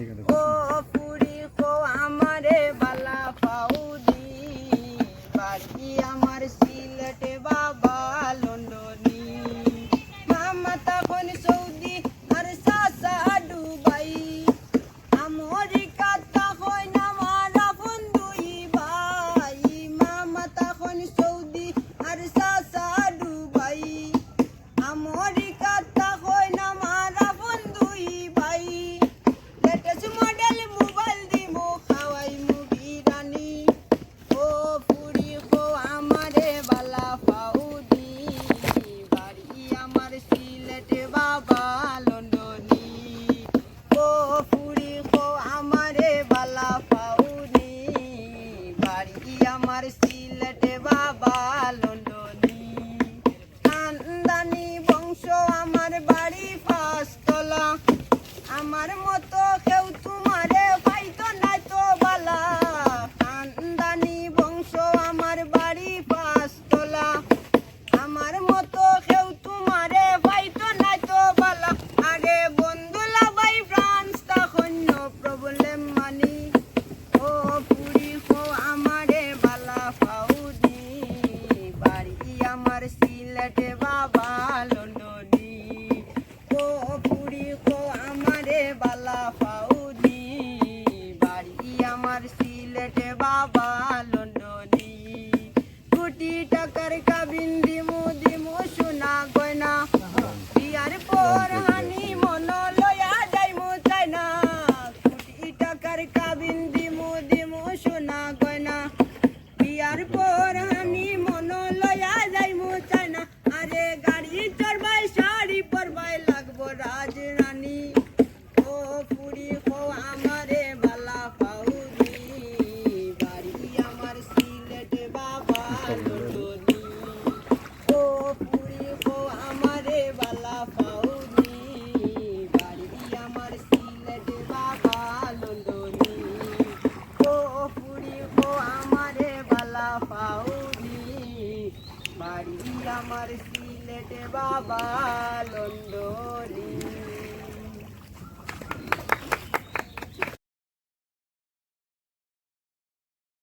ও পুরি কো আমারে বালা পাউদি বাড়ি আমার সিলেটে বাবা লন্ডনী মামা তখন সৌদি আর সাসা দুবাই আমেরিকা তখন আমার আপন দুই ভাই মামা তখন সৌদি আর সাসা দুবাই আমেরিকা তখন আমার আপন দুই ভাই লেটেস্ট মডেল মোবাইল দিমু খাওয়াই মুভি রানী ও পুরি কো আমারে বালা পাউদি বাড়ি আমার সিলেটে বাবা লন্ডনী ও পুরি কো আমারে বালা পাউদি বাড়ি আমার সিলেটে বাবা লন্ডনী খানদানি বংশ আমার বাড়ি পাঁচতলা আমার মতো কেউ তোমারে পাইতো না তো বালা খানদানি বংশ আমার বাড়ি পাঁচতলা আমার মতো কেউ তোমারে পাইতো না তো বালা আরে বন্ধুলা ভাই ফ্রান্স তখন নো প্রবলেম মানি ও পুরি কো আমারে বালা পাউদি বাড়ি আমার সিলেটে বাবা লন্ডনী ও পুরি কো আমারে বালা পাউদি বাড়ি আমার সিলেটে বাবা লন্ডনী কোটি টাকার কাবিন দিমু দিমু সোনা গয়না বিয়ার পর হানি মন লয়া যাইমু চাইনা কোটি টাকার কাবিন দিমু দিমু সোনা গয়না বিয়ার পর হানি মন লয়া যাইমু চাইনা আরে গাড়ি চড়বাই শাড়ি পরবাই লাগবো রাজরানী ও পুরি কো আমারে বালা পাউদি বাড়ি আমার সিলেটে বাবা লন্ডনী ও পুরি কো আমারে বালা পাউদি বাড়ি আমার সিলেটে বাবা লন্ডনী ও পুরি কো আমারে বালা পাউদি বাড়ি আমার সিলেটে বাবা লন্ডনী।